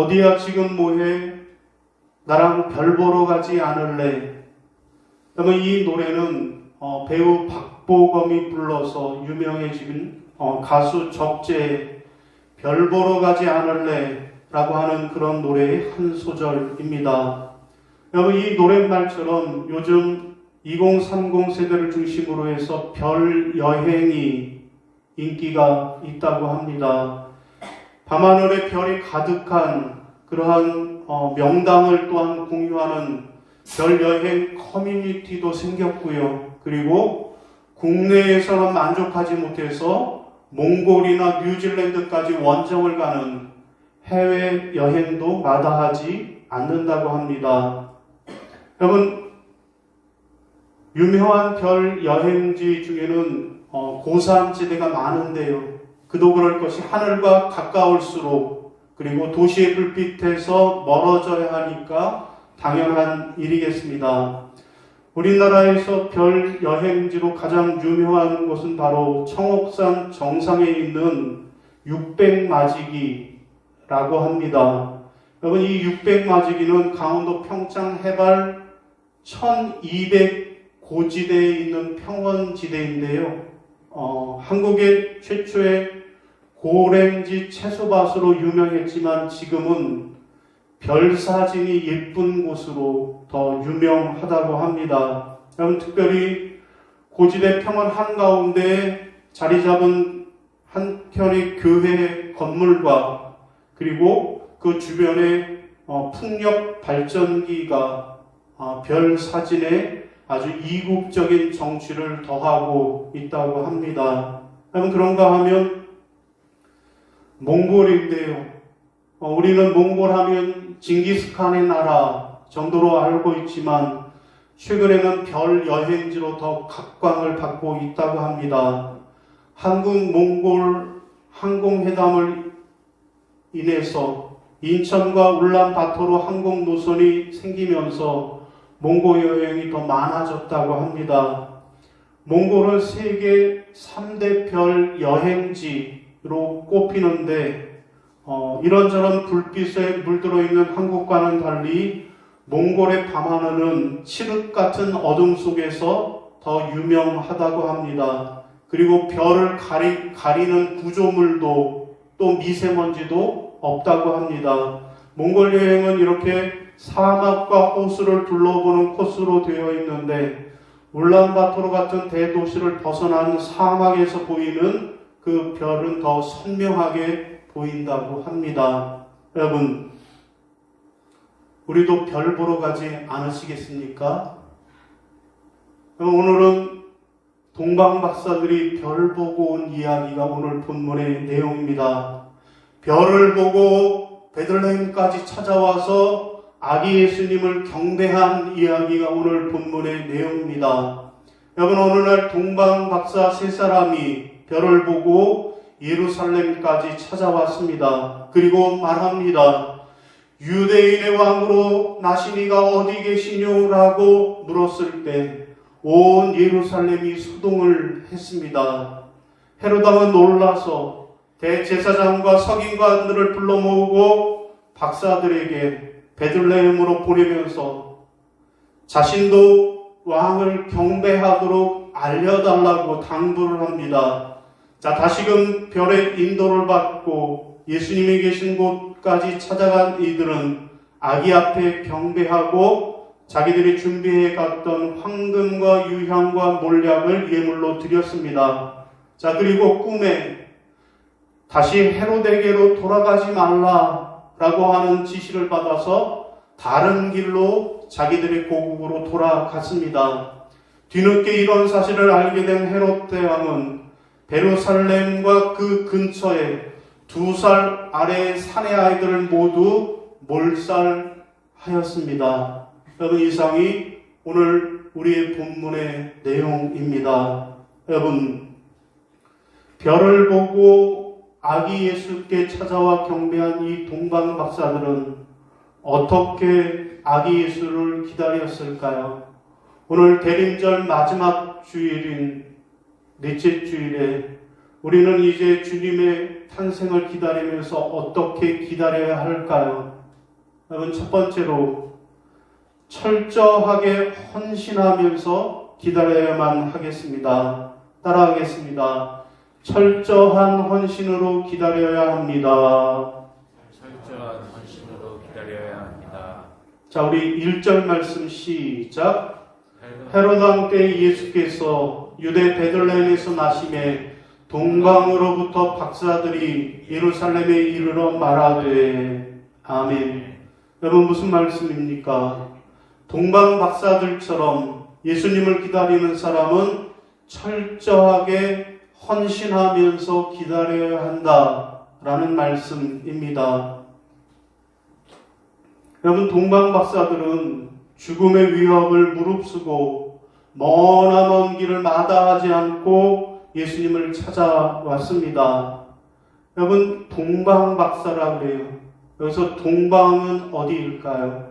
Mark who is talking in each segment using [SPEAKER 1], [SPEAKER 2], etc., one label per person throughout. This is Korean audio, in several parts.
[SPEAKER 1] 어디야 지금 뭐해? 나랑 별 보러 가지 않을래? 그러면 이 노래는 배우 박보검이 불러서 유명해진 가수 적재의 별 보러 가지 않을래? 라고 하는 그런 노래의 한 소절입니다. 여러분, 이 노랫말처럼 요즘 2030 세대를 중심으로 해서 별 여행이 인기가 있다고 합니다. 밤하늘에 별이 가득한 그러한 명당을 또한 공유하는 별 여행 커뮤니티도 생겼고요. 그리고 국내에서는 만족하지 못해서 몽골이나 뉴질랜드까지 원정을 가는 해외 여행도 마다하지 않는다고 합니다. 여러분, 유명한 별 여행지 중에는 고산지대가 많은데요. 그도 그럴 것이 하늘과 가까울수록, 그리고 도시의 불빛에서 멀어져야 하니까 당연한 일이겠습니다. 우리나라에서 별 여행지로 가장 유명한 곳은 바로 청옥산 정상에 있는 육백마지기라고 합니다. 여러분, 이 육백마지기는 강원도 평창 해발 1200 고지대에 있는 평원지대인데요. 한국의 최초의 고랭지 채소밭으로 유명했지만 지금은 별 사진이 예쁜 곳으로 더 유명하다고 합니다. 여러분, 특별히 고지대 평원 한가운데 자리 잡은 한 편의 교회 건물과 그리고 그 주변에 풍력 발전기가 별 사진에 아주 이국적인 정취를 더하고 있다고 합니다. 여러분, 그런가 하면 몽골인데요. 우리는 몽골 하면 징기스칸의 나라 정도로 알고 있지만 최근에는 별 여행지로 더 각광을 받고 있다고 합니다. 한국-몽골 항공회담을 인해서 인천과 울란바토르 항공 노선이 생기면서 몽골 여행이 더 많아졌다고 합니다. 몽골은 세계 3대 별 여행지로 꼽히는데 이런저런 불빛에 물들어 있는 한국과는 달리 몽골의 밤하늘은 칠흑 같은 어둠 속에서 더 유명하다고 합니다. 그리고 별을 가리는 구조물도 또 미세먼지도 없다고 합니다. 몽골 여행은 이렇게 사막과 호수를 둘러보는 코스로 되어 있는데 울란바토르 같은 대도시를 벗어난 사막에서 보이는 그 별은 더 선명하게 보인다고 합니다. 여러분, 우리도 별 보러 가지 않으시겠습니까? 오늘은 동방 박사들이 별 보고 온 이야기가 오늘 본문의 내용입니다. 별을 보고 베들레헴까지 찾아와서 아기 예수님을 경배한 이야기가 오늘 본문의 내용입니다. 여러분, 어느 날 동방 박사 세 사람이 별을 보고 예루살렘까지 찾아왔습니다. 그리고 말합니다. 유대인의 왕으로 나시니가 어디 계시뇨라고 물었을 때 온 예루살렘이 소동을 했습니다. 헤롯 왕은 놀라서 대제사장과 서기관들을 불러 모으고 박사들에게 베들레헴으로 보내면서 자신도 왕을 경배하도록 알려달라고 당부를 합니다. 자, 다시금 별의 인도를 받고 예수님이 계신 곳까지 찾아간 이들은 아기 앞에 경배하고 자기들이 준비해 갔던 황금과 유향과 몰약을 예물로 드렸습니다. 자, 그리고 꿈에 다시 헤롯에게로 돌아가지 말라라고 하는 지시를 받아서 다른 길로 자기들의 고국으로 돌아갔습니다. 뒤늦게 이런 사실을 알게 된 헤롯 대왕은 베루살렘과 그 근처에 2살 아래의 사내 아이들을 모두 몰살하였습니다. 여러분, 이상이 오늘 우리의 본문의 내용입니다. 여러분, 별을 보고 아기 예수께 찾아와 경배한 이 동방 박사들은 어떻게 아기 예수를 기다렸을까요? 오늘 대림절 마지막 주일인 넷째 주일에 우리는 이제 주님의 탄생을 기다리면서 어떻게 기다려야 할까요? 여러분, 첫 번째로 철저하게 헌신하면서 기다려야만 하겠습니다. 따라하겠습니다. 철저한 헌신으로 기다려야 합니다.
[SPEAKER 2] 철저한 헌신으로 기다려야 합니다.
[SPEAKER 1] 자, 우리 1절 말씀 시작. 헤롯 왕 때 예수께서 유대 베들레헴에서 나심에 동방으로부터 박사들이 예루살렘에 이르러 말하되 아멘. 여러분, 무슨 말씀입니까? 동방 박사들처럼 예수님을 기다리는 사람은 철저하게 헌신하면서 기다려야 한다라는 말씀입니다. 여러분, 동방 박사들은 죽음의 위협을 무릅쓰고 머나먼 길을 마다하지 않고 예수님을 찾아왔습니다. 여러분, 동방 박사라 그래요. 여기서 동방은 어디일까요?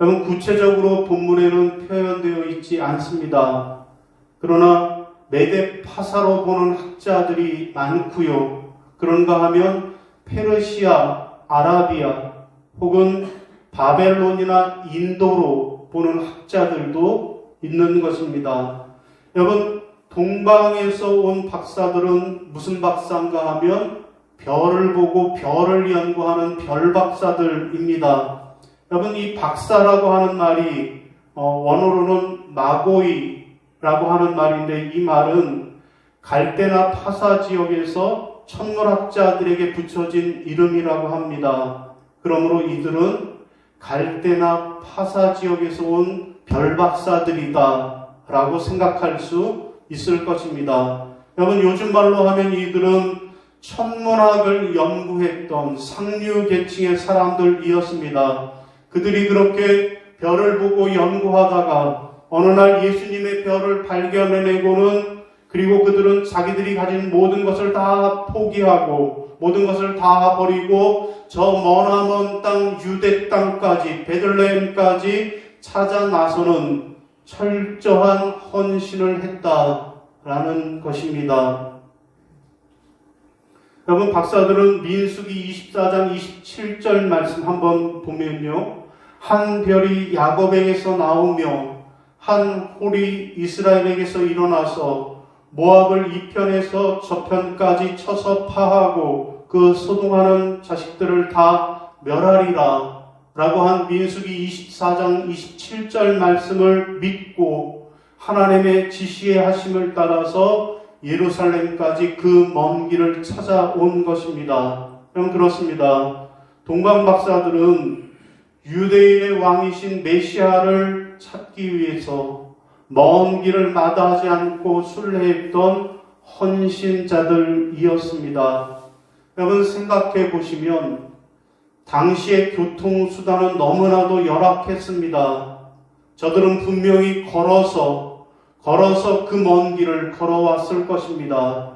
[SPEAKER 1] 여러분, 구체적으로 본문에는 표현되어 있지 않습니다. 그러나 메데파사로 보는 학자들이 많고요. 그런가 하면 페르시아, 아라비아 혹은 바벨론이나 인도로 보는 학자들도 있는 것입니다. 여러분, 동방에서 온 박사들은 무슨 박사인가 하면 별을 보고 별을 연구하는 별 박사들입니다. 여러분, 이 박사라고 하는 말이 원어로는 마고이라고 하는 말인데, 이 말은 갈대나 파사 지역에서 천문학자들에게 붙여진 이름이라고 합니다. 그러므로 이들은 갈대나 파사 지역에서 온 별박사들이다 라고 생각할 수 있을 것입니다. 여러분, 요즘 말로 하면 이들은 천문학을 연구했던 상류 계층의 사람들이었습니다. 그들이 그렇게 별을 보고 연구하다가 어느 날 예수님의 별을 발견해내고는, 그리고 그들은 자기들이 가진 모든 것을 다 포기하고 모든 것을 다 버리고 저 머나먼 땅 유대 땅까지, 베들레헴까지 찾아 나서는 철저한 헌신을 했다라는 것입니다. 여러분, 박사들은 민수기 24장 27절 말씀 한번 보면요, 한 별이 야곱에게서 나오며 한 홀이 이스라엘에게서 일어나서 모압을 이편에서 저편까지 쳐서 파하고 그 소동하는 자식들을 다 멸하리라 라고 한 민수기 24장 27절 말씀을 믿고 하나님의 지시의 하심을 따라서 예루살렘까지 그 먼 길을 찾아온 것입니다. 여러분, 그렇습니다. 동방 박사들은 유대인의 왕이신 메시아를 찾기 위해서 먼 길을 마다하지 않고 순례했던 헌신자들이었습니다. 여러분, 생각해 보시면 당시의 교통수단은 너무나도 열악했습니다. 저들은 분명히 걸어서 그 먼 길을 걸어왔을 것입니다.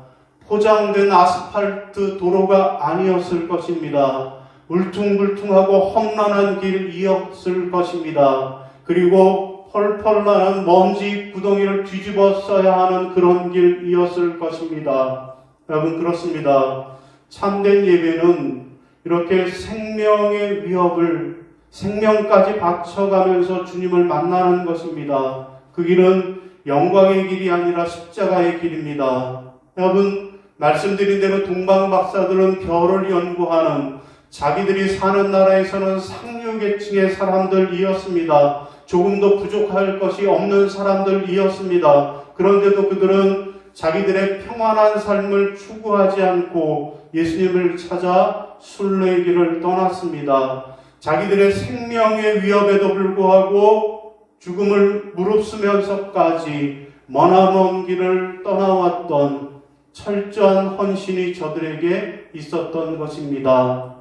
[SPEAKER 1] 포장된 아스팔트 도로가 아니었을 것입니다. 울퉁불퉁하고 험난한 길이었을 것입니다. 그리고 펄펄 나는 먼지 구덩이를 뒤집어 써야 하는 그런 길이었을 것입니다. 여러분, 그렇습니다. 참된 예배는 이렇게 생명의 위협을 생명까지 바쳐가면서 주님을 만나는 것입니다. 그 길은 영광의 길이 아니라 십자가의 길입니다. 여러분, 말씀드린 대로 동방 박사들은 별을 연구하는, 자기들이 사는 나라에서는 상류계층의 사람들이었습니다. 조금도 부족할 것이 없는 사람들이었습니다. 그런데도 그들은 자기들의 평안한 삶을 추구하지 않고 예수님을 찾아 순례길을 떠났습니다. 자기들의 생명의 위협에도 불구하고 죽음을 무릅쓰면서까지 머나먼 길을 떠나왔던 철저한 헌신이 저들에게 있었던 것입니다.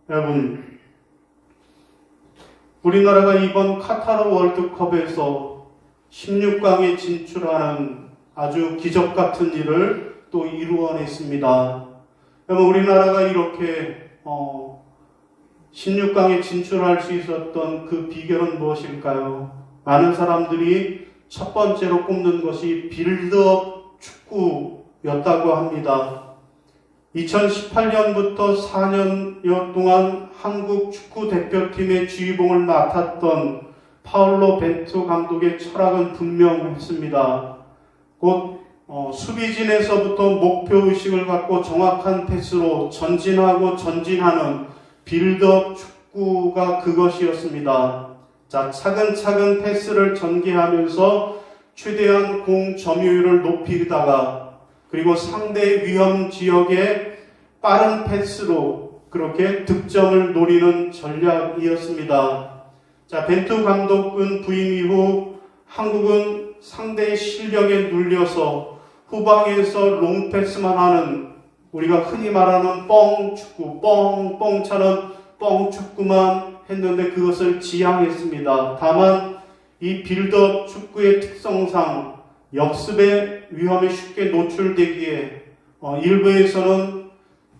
[SPEAKER 1] 여러분, 우리나라가 이번 카타르 월드컵에서 16강에 진출하는 아주 기적 같은 일을 또 이루어냈습니다. 여러분, 우리나라가 이렇게 16강에 진출할 수 있었던 그 비결은 무엇일까요? 많은 사람들이 첫 번째로 꼽는 것이 빌드업 축구였다고 합니다. 2018년부터 4년여 동안 한국 축구 대표팀의 주의봉을 맡았던 파울로 벤투 감독의 철학은 분명했습니다. 곧 수비진에서부터 목표의식을 갖고 정확한 패스로 전진하고 전진하는 빌드업 축구가 그것이었습니다. 자, 차근차근 패스를 전개하면서 최대한 공 점유율을 높이다가 그리고 상대 위험 지역에 빠른 패스로 그렇게 득점을 노리는 전략이었습니다. 자, 벤투 감독은 부임 이후 한국은 상대의 실력에 눌려서 후방에서 롱패스만 하는 우리가 흔히 말하는 뻥축구, 뻥뻥 차는 뻥축구만 했는데 그것을 지향했습니다. 다만 이 빌드업 축구의 특성상 역습의 위험에 쉽게 노출되기에 일부에서는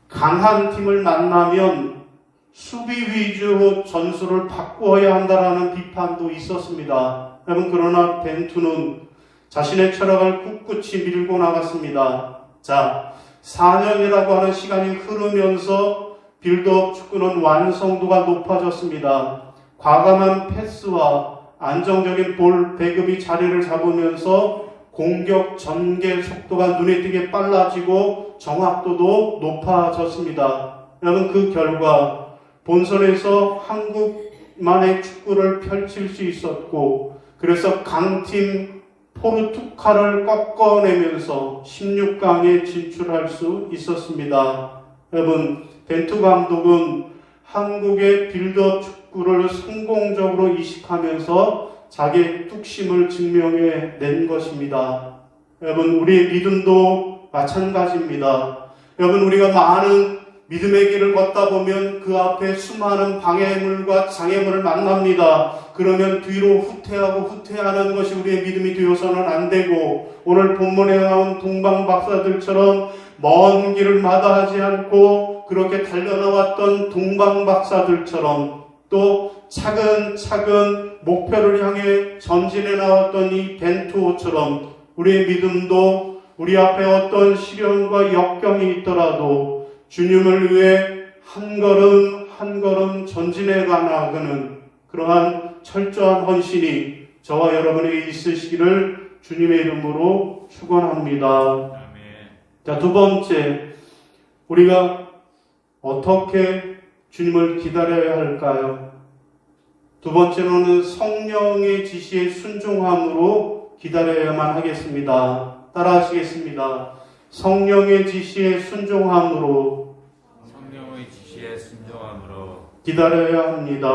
[SPEAKER 1] 강한 팀을 만나면 수비 위주로 전술을 바꾸어야 한다라는 비판도 있었습니다. 여러분, 그러나 벤투는 자신의 철학을 꿋꿋이 밀고 나갔습니다. 자, 4년이라고 하는 시간이 흐르면서 빌드업 축구는 완성도가 높아졌습니다. 과감한 패스와 안정적인 볼 배급이 자리를 잡으면서 공격 전개 속도가 눈에 띄게 빨라지고 정확도도 높아졌습니다. 여러분, 그 결과 본선에서 한국만의 축구를 펼칠 수 있었고, 그래서 강팀 포르투갈을 꺾어내면서 16강에 진출할 수 있었습니다. 여러분, 벤투 감독은 한국의 빌드업 축구를 성공적으로 이식하면서 자기의 뚝심을 증명해 낸 것입니다. 여러분, 우리의 믿음도 마찬가지입니다. 여러분, 우리가 많은 믿음의 길을 걷다 보면 그 앞에 수많은 방해물과 장애물을 만납니다. 그러면 뒤로 후퇴하는 것이 우리의 믿음이 되어서는 안 되고, 오늘 본문에 나온 동방 박사들처럼 먼 길을 마다하지 않고 그렇게 달려나왔던 동방 박사들처럼 또 차근차근 목표를 향해 전진해 나왔던 이 벤투호처럼 우리의 믿음도 우리 앞에 어떤 시련과 역경이 있더라도 주님을 위해 한 걸음 한 걸음 전진해 나가는 그러한 철저한 헌신이 저와 여러분에게 있으시기를 주님의 이름으로 축원합니다.
[SPEAKER 2] 아멘.
[SPEAKER 1] 자, 두 번째, 우리가 어떻게 주님을 기다려야 할까요? 두 번째로는 성령의 지시에 순종함으로 기다려야만 하겠습니다. 따라하시겠습니다. 성령의 지시에 순종함으로 기다려야 합니다.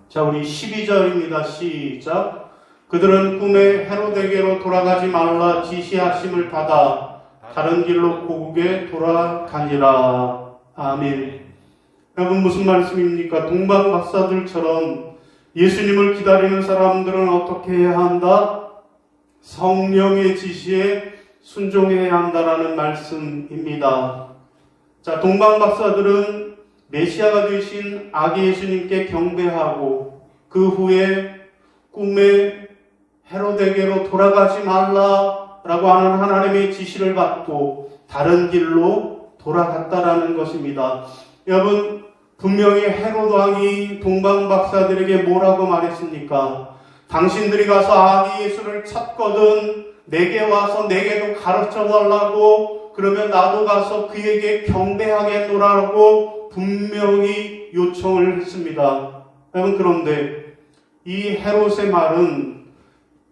[SPEAKER 1] 자, 우리 12절입니다. 시작. 그들은 꿈에 헤로데게로 돌아가지 말라 지시하심을 받아 다른 길로 고국에 돌아가니라. 아멘. 여러분, 무슨 말씀입니까? 동방 박사들처럼 예수님을 기다리는 사람들은 어떻게 해야 한다? 성령의 지시에 순종해야 한다라는 말씀입니다. 자, 동방 박사들은 메시아가 되신 아기 예수님께 경배하고 그 후에 꿈에 헤로데게로 돌아가지 말라라고 하는 하나님의 지시를 받고 다른 길로 돌아갔다라는 것입니다. 여러분, 분명히 헤로드 왕이 동방 박사들에게 뭐라고 말했습니까? 당신들이 가서 아기 예수를 찾거든 내게 와서 내게도 가르쳐 달라고, 그러면 나도 가서 그에게 경배하겠노라고 분명히 요청을 했습니다. 여러분, 그런데 이 헤롯의 말은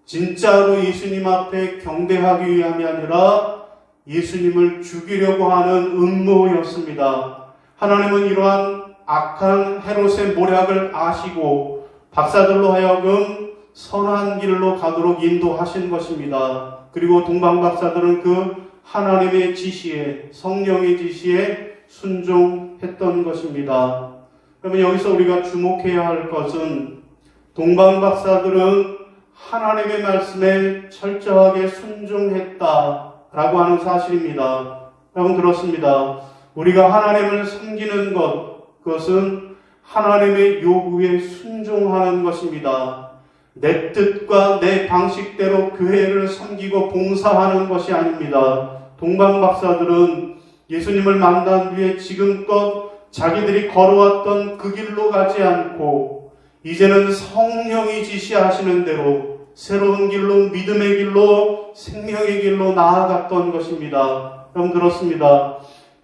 [SPEAKER 1] 진짜로 예수님 앞에 경배하기 위함이 아니라 예수님을 죽이려고 하는 음모였습니다. 하나님은 이러한 악한 헤롯의 모략을 아시고 박사들로 하여금 선한 길로 가도록 인도하신 것입니다. 그리고 동방 박사들은 그 하나님의 지시에, 성령의 지시에 순종했던 것입니다. 그러면 여기서 우리가 주목해야 할 것은 동방 박사들은 하나님의 말씀에 철저하게 순종했다라고 하는 사실입니다. 여러분, 그렇습니다. 우리가 하나님을 섬기는 것, 그것은 하나님의 요구에 순종하는 것입니다. 내 뜻과 내 방식대로 교회를 섬기고 봉사하는 것이 아닙니다. 동방 박사들은 예수님을 만난 뒤에 지금껏 자기들이 걸어왔던 그 길로 가지 않고 이제는 성령이 지시하시는 대로 새로운 길로, 믿음의 길로, 생명의 길로 나아갔던 것입니다. 그럼 그렇습니다.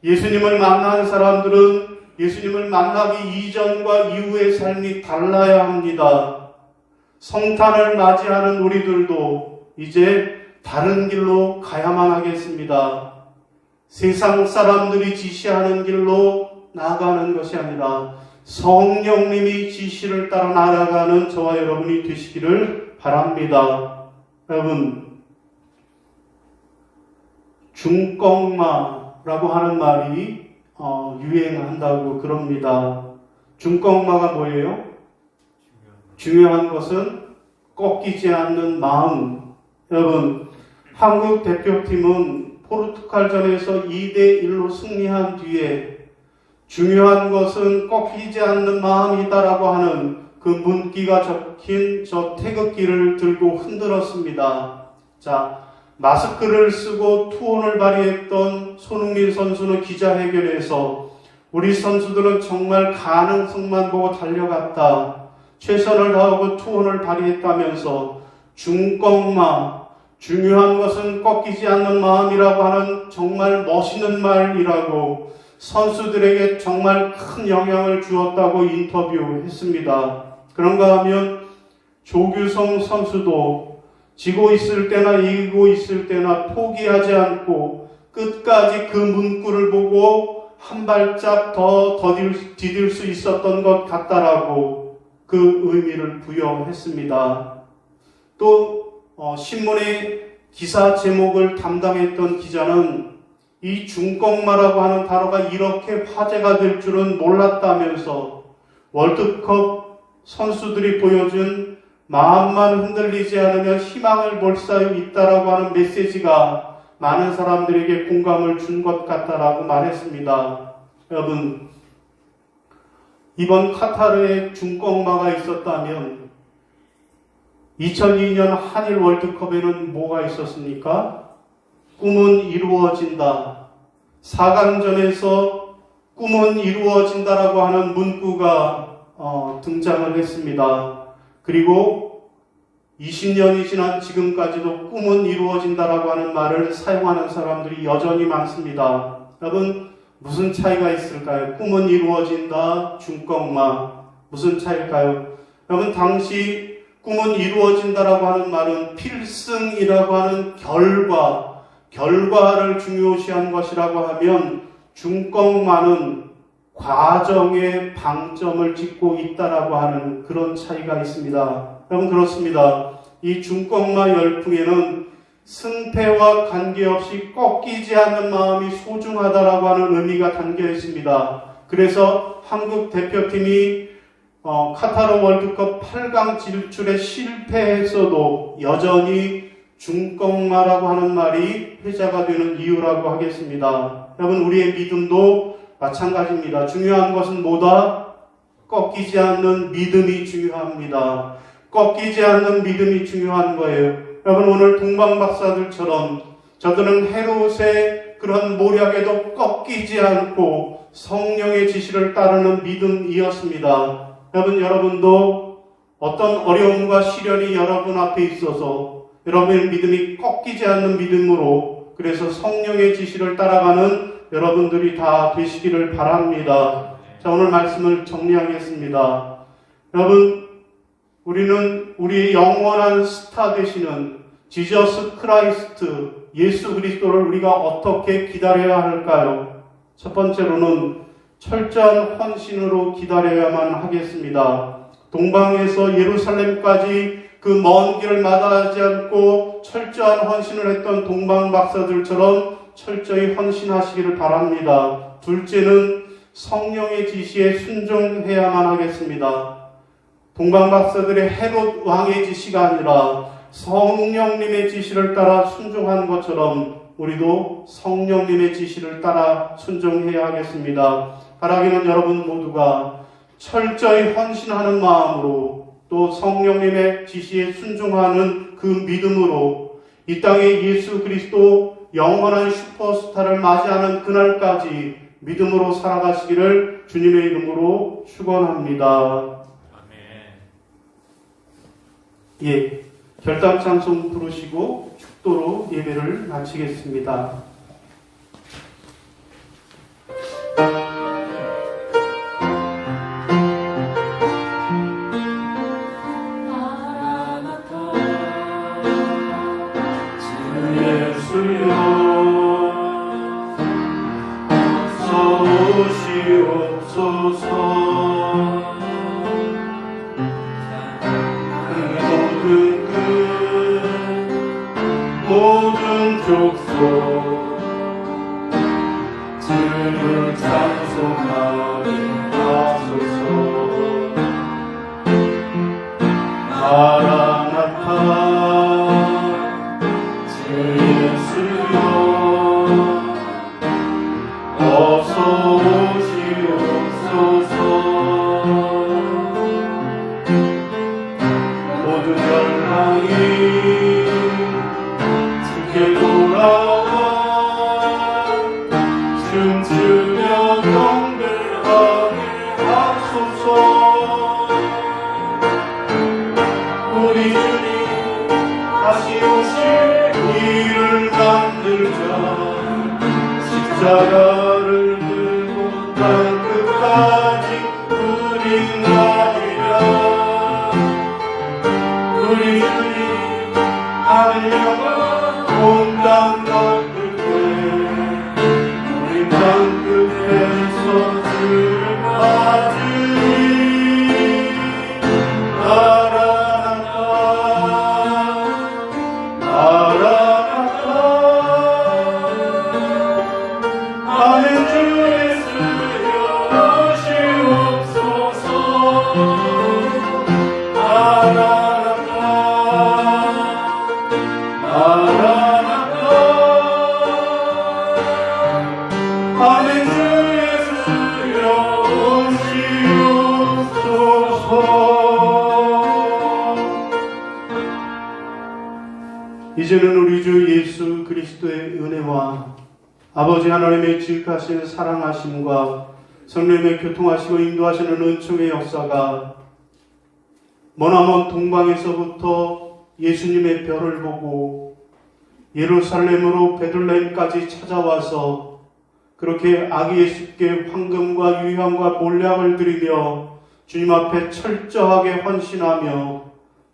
[SPEAKER 1] 예수님을 만난 사람들은 예수님을 만나기 이전과 이후의 삶이 달라야 합니다. 성탄을 맞이하는 우리들도 이제 다른 길로 가야만 하겠습니다. 세상 사람들이 지시하는 길로 나아가는 것이 아니라 성령님이 지시를 따라 나아가는 저와 여러분이 되시기를 바랍니다. 여러분, 중꺾마라고 하는 말이 유행한다고 그럽니다. 중꺾마가 뭐예요? 중요한 것은 꺾이지 않는 마음. 여러분, 한국 대표팀은 포르투갈전에서 2대1로 승리한 뒤에 중요한 것은 꺾이지 않는 마음이다라고 하는 그 문기가 적힌 저 태극기를 들고 흔들었습니다. 자, 마스크를 쓰고 투혼을 발휘했던 손흥민 선수는 기자회견에서 우리 선수들은 정말 가능성만 보고 달려갔다. 최선을 다하고 투혼을 발휘했다면서 중꺾마, 중요한 것은 꺾이지 않는 마음이라고 하는 정말 멋있는 말이라고 선수들에게 정말 큰 영향을 주었다고 인터뷰했습니다. 그런가 하면 조규성 선수도 지고 있을 때나 이기고 있을 때나 포기하지 않고 끝까지 그 문구를 보고 한 발짝 더 디딜 수 있었던 것 같다라고 그 의미를 부여했습니다. 또 신문의 기사 제목을 담당했던 기자는 이 중꺾마라고 하는 단어가 이렇게 화제가 될 줄은 몰랐다면서 월드컵 선수들이 보여준 마음만 흔들리지 않으면 희망을 볼 수 있다라고 하는 메시지가 많은 사람들에게 공감을 준 것 같다라고 말했습니다. 여러분, 이번 카타르에 중꺾마가 있었다면 2002년 한일 월드컵에는 뭐가 있었습니까? 꿈은 이루어진다. 4강전에서 꿈은 이루어진다라고 하는 문구가 등장을 했습니다. 그리고 20년이 지난 지금까지도 꿈은 이루어진다라고 하는 말을 사용하는 사람들이 여전히 많습니다. 여러분, 무슨 차이가 있을까요? 꿈은 이루어진다, 중꺾마. 무슨 차이일까요? 여러분, 당시 꿈은 이루어진다라고 하는 말은 필승이라고 하는 결과를 중요시한 것이라고 하면 중꺾마는 과정에 방점을 찍고 있다라고 하는 그런 차이가 있습니다. 여러분, 그렇습니다. 이 중꺾마 열풍에는 승패와 관계없이 꺾이지 않는 마음이 소중하다라고 하는 의미가 담겨 있습니다. 그래서 한국 대표팀이 카타르 월드컵 8강 진출에 실패했어도 여전히 중꺾마라고 하는 말이 회자가 되는 이유라고 하겠습니다. 여러분, 우리의 믿음도 마찬가지입니다. 중요한 것은 뭐다? 꺾이지 않는 믿음이 중요합니다. 꺾이지 않는 믿음이 중요한 거예요. 여러분, 오늘 동방 박사들처럼 저들은 헤롯의 그런 모략에도 꺾이지 않고 성령의 지시를 따르는 믿음이었습니다. 여러분도 어떤 어려움과 시련이 여러분 앞에 있어서 여러분의 믿음이 꺾이지 않는 믿음으로 그래서 성령의 지시를 따라가는 여러분들이 다 되시기를 바랍니다. 자, 오늘 말씀을 정리하겠습니다. 여러분, 우리는 우리의 영원한 스타 되시는 지저스 크라이스트, 예수 그리스도를 우리가 어떻게 기다려야 할까요? 첫 번째로는 철저한 헌신으로 기다려야만 하겠습니다. 동방에서 예루살렘까지 그 먼 길을 마다하지 않고 철저한 헌신을 했던 동방 박사들처럼 철저히 헌신하시기를 바랍니다. 둘째는 성령의 지시에 순종해야만 하겠습니다. 동방 박사들의 헤롯 왕의 지시가 아니라 성령님의 지시를 따라 순종한 것처럼 우리도 성령님의 지시를 따라 순종해야 하겠습니다. 바라기는 여러분 모두가 철저히 헌신하는 마음으로 또 성령님의 지시에 순종하는 그 믿음으로 이 땅에 예수 그리스도 영원한 슈퍼스타를 맞이하는 그날까지 믿음으로 살아가시기를 주님의 이름으로 축원합니다.
[SPEAKER 2] 아멘.
[SPEAKER 1] 예, 결답 찬송 부르시고 축도로 예배를 마치겠습니다. 모든 족속 주를 찬송하게 하소서. 마라나타 주 예수여 어서 오시옵소서. 모든 열방이 돌아와 춤추며 경배하게 하소서. 우리 주님 다시 오실 일을 만들자. 십자가를 들고 땅 끝까지 우린 가리라. 우리 주님 하늘 영광 온 땅 끝에 우리 땅 끝에서 주를 받으니 마라나타 마라나타. 아멘. 주 예수여 오시옵소서. 마라나타 마라나타. 아멘. 주 예수여 오시옵소서. 이제는 우리 주 예수 그리스도의 은혜와 아버지 하나님의 지극하신 사랑하심과 성령의 교통하시고 인도하시는 은총의 역사가 머나먼 동방에서부터 예수님의 별을 보고 예루살렘으로 베들레헴까지 찾아와서 그렇게 아기 예수께 황금과 유향과 몰약을 드리며 주님 앞에 철저하게 헌신하며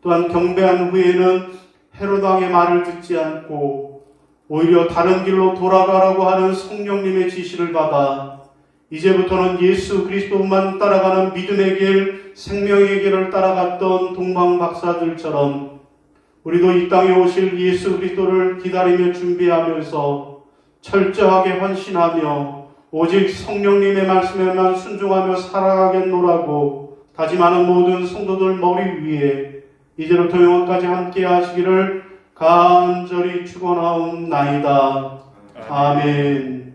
[SPEAKER 1] 또한 경배한 후에는 헤롯 왕의 말을 듣지 않고 오히려 다른 길로 돌아가라고 하는 성령님의 지시를 받아 이제부터는 예수 그리스도만 따라가는 믿음의 길, 생명의 길을 따라갔던 동방 박사들처럼 우리도 이 땅에 오실 예수 그리스도를 기다리며 준비하면서 철저하게 헌신하며 오직 성령님의 말씀에만 순종하며 살아가겠노라고 다짐하는 모든 성도들 머리 위에 이제부터 영원까지 함께 하시기를 간절히 축원하옵나이다. 아멘.